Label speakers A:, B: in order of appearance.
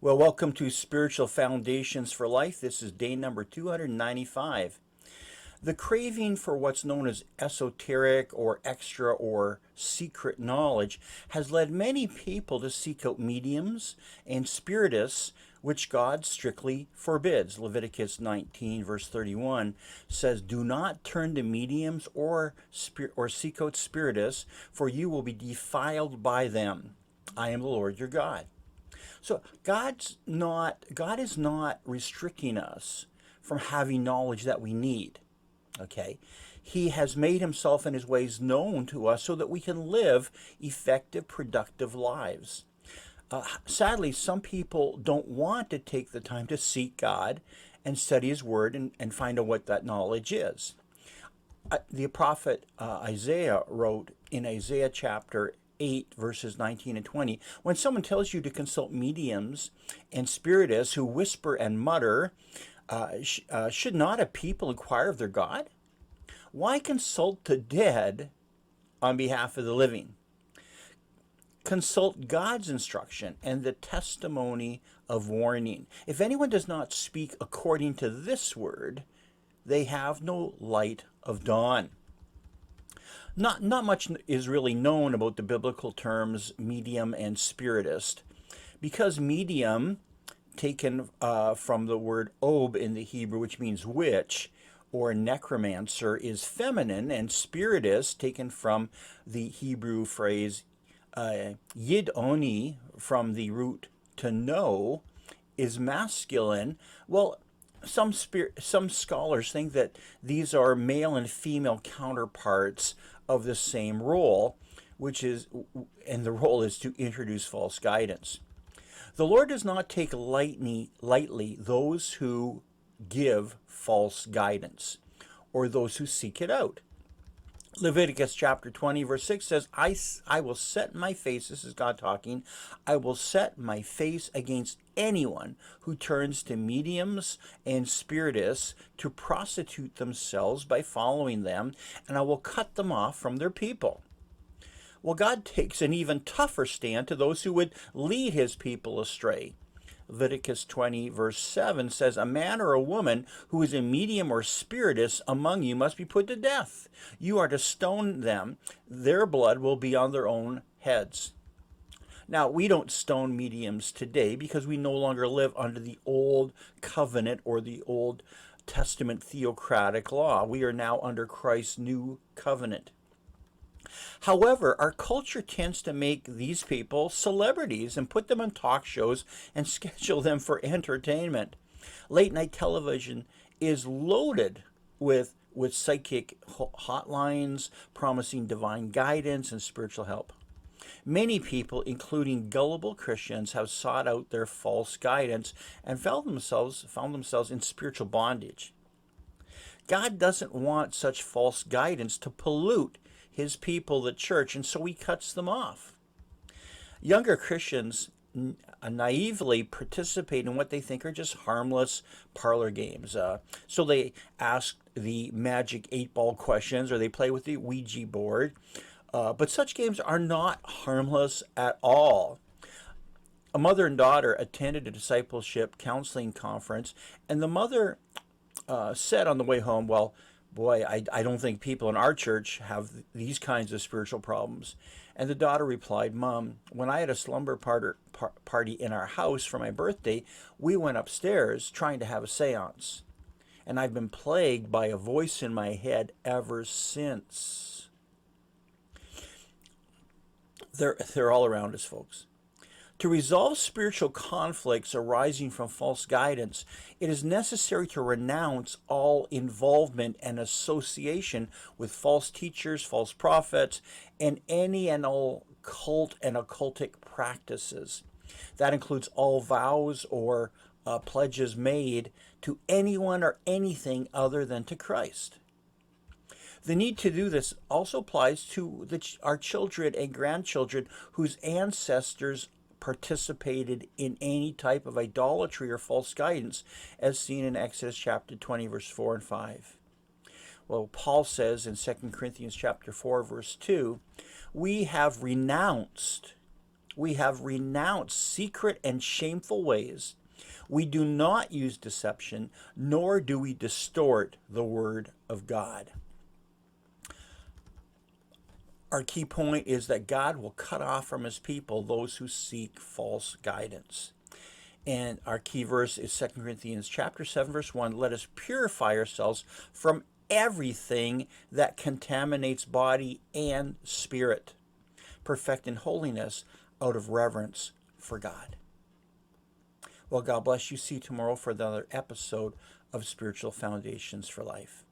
A: Well, welcome to Spiritual Foundations for Life. This is day number 295. The craving for what's known as esoteric or extra or secret knowledge has led many people to seek out mediums and spiritists, which God strictly forbids. Leviticus 19, verse 31 says, "Do not turn to mediums or seek out spiritists, for you will be defiled by them. I am the Lord your God." So God is not restricting us from having knowledge that we need. Okay? He has made himself and his ways known to us so that we can live effective, productive lives. Sadly, some people don't want to take the time to seek God and study his word and find out what that knowledge is. The prophet Isaiah wrote in Isaiah chapter 8, verses 19 and 20, when someone tells you to consult mediums and spiritists who whisper and mutter, should not a people inquire of their God? Why consult the dead on behalf of the living? Consult God's instruction and the testimony of warning. If anyone does not speak according to this word, they have no light of dawn. Not much is really known about the biblical terms medium and spiritist, because medium, taken from the word ob in the Hebrew, which means witch, or necromancer, is feminine, and spiritist, taken from the Hebrew phrase yid-oni, from the root to know, is masculine. Well, some scholars think that these are male and female counterparts of the same role, and the role is to introduce false guidance. The Lord does not take lightly those who give false guidance or those who seek it out. Leviticus chapter 20, verse 6 says, I will set my face, this is God talking, I will set my face against anyone who turns to mediums and spiritists to prostitute themselves by following them, and I will cut them off from their people. Well, God takes an even tougher stand to those who would lead his people astray. Leviticus 20, verse 7 says, "A man or a woman who is a medium or spiritist among you must be put to death. You are to stone them. Their blood will be on their own heads." Now, we don't stone mediums today because we no longer live under the old covenant or the Old Testament theocratic law. We are now under Christ's new covenant. However, our culture tends to make these people celebrities and put them on talk shows and schedule them for entertainment. Late night television is loaded with psychic hotlines promising divine guidance and spiritual help. Many people, including gullible Christians, have sought out their false guidance and found themselves in spiritual bondage. God doesn't want such false guidance to pollute his people, the church, and so he cuts them off. Younger Christians naively participate in what they think are just harmless parlor games. So they ask the magic 8-ball questions or they play with the Ouija board. But such games are not harmless at all. A mother and daughter attended a discipleship counseling conference, and the mother said on the way home, "Well, boy, I don't think people in our church have these kinds of spiritual problems." And the daughter replied, "Mom, when I had a slumber party in our house for my birthday, we went upstairs trying to have a séance. And I've been plagued by a voice in my head ever since." They're all around us, folks. To resolve spiritual conflicts arising from false guidance, it is necessary to renounce all involvement and association with false teachers, false prophets, and any and all cult and occultic practices. That includes all vows or pledges made to anyone or anything other than to Christ. The need to do this also applies to our children and grandchildren whose ancestors participated in any type of idolatry or false guidance, as seen in Exodus chapter 20, verse 4 and 5. Well, Paul says in 2 Corinthians chapter 4, verse 2, "We have renounced We have renounced secret and shameful ways. We do not use deception, nor do we distort the word of God. Our key point is that God will cut off from his people those who seek false guidance. And our key verse is 2 Corinthians chapter 7, verse 1. Let us purify ourselves from everything that contaminates body and spirit, perfecting holiness out of reverence for God. Well, God bless you. See you tomorrow for another episode of Spiritual Foundations for Life.